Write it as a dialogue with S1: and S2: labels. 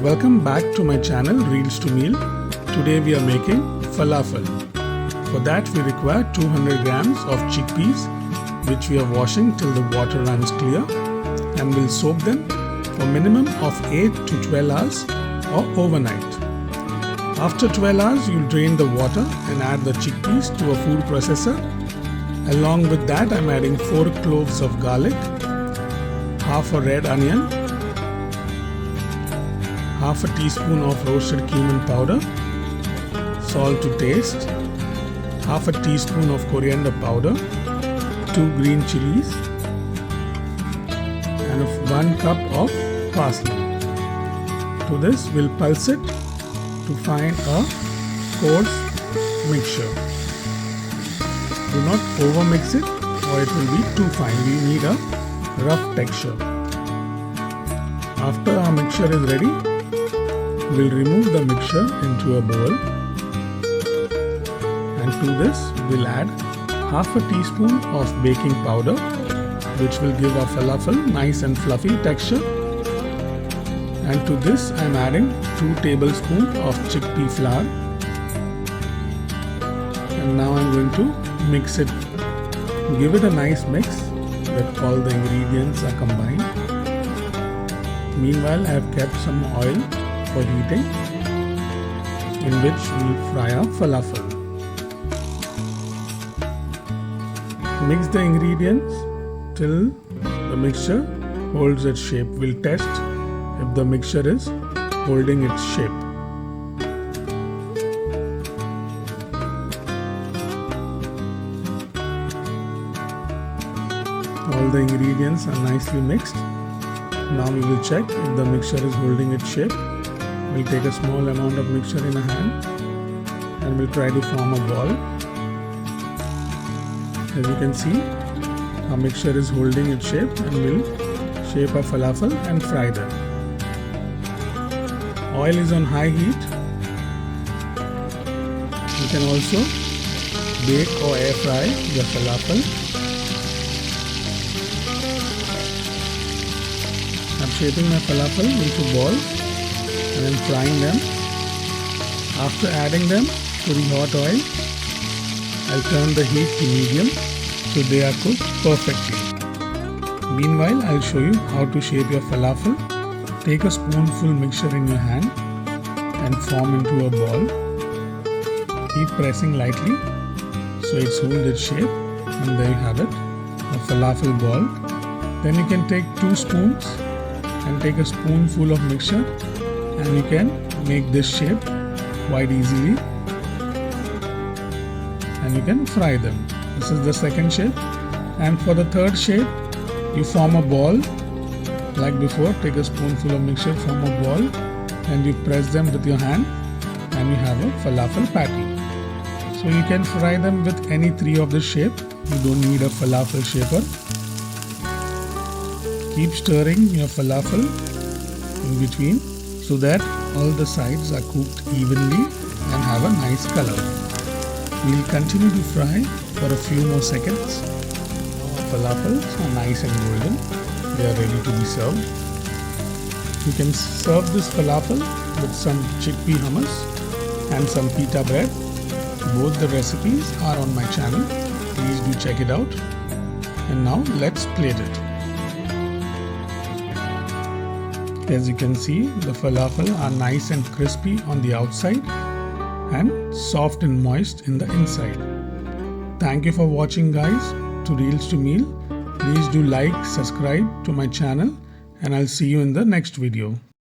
S1: welcome back to my channel Reels to Meal. Today we are making falafel. For that we require 200 grams of chickpeas which we are washing till the water runs clear, and we'll soak them for minimum of 8 to 12 hours or overnight. After 12 hours you'll drain the water and add the chickpeas to a food processor. Along with that I'm adding 4 cloves of garlic, half a red onion, half a teaspoon of roasted cumin powder, salt to taste, half a teaspoon of coriander powder, 2 green chillies, and 1 cup of parsley. To this we'll pulse it to find a coarse mixture. Do not over mix it or it will be too fine. We need a rough texture. After our mixture is ready, we'll remove the mixture into a bowl, and to this we'll add half a teaspoon of baking powder which will give our falafel nice and fluffy texture, and to this I'm adding 2 tablespoons of chickpea flour, and now I'm going to mix it. Give it a nice mix that all the ingredients are combined. Meanwhile I have kept some oil for heating, in which we'll fry our falafel. Mix the ingredients till the mixture holds its shape. We'll test if the mixture is holding its shape. All the ingredients are nicely mixed. Now we will check if the mixture is holding its shape. We'll take a small amount of mixture in a hand and we'll try to form a ball. As you can see, our mixture is holding its shape, and we'll shape our falafel and fry them. Oil is on high heat. You can also bake or air fry your falafel. I'm shaping my falafel into balls and I'm frying them. After adding them to the hot oil, I'll turn the heat to medium so they are cooked perfectly. Meanwhile, I'll show you how to shape your falafel. Take a spoonful mixture in your hand and form into a ball. Keep pressing lightly so it's hold its shape, and there you have it, a falafel ball. Then you can take 2 spoons and take a spoonful of mixture, and you can make this shape quite easily, and you can fry them. This is the second shape, and for the third shape you form a ball like before. Take a spoonful of mixture, form a ball, and you press them with your hand and you have a falafel patty. So you can fry them with any 3 of this shape. You don't need a falafel shaper. Keep stirring your falafel in between so that all the sides are cooked evenly and have a nice color. We'll continue to fry for a few more seconds. Falafels are nice and golden. They are ready to be served. You can serve this falafel with some chickpea hummus and some pita bread. Both the recipes are on my channel. Please do check it out. And now let's plate it. As you can see, the falafel are nice and crispy on the outside and soft and moist in the inside. Thank you for watching, guys, to Reels to Meal. Please do like, subscribe to my channel, and I'll see you in the next video.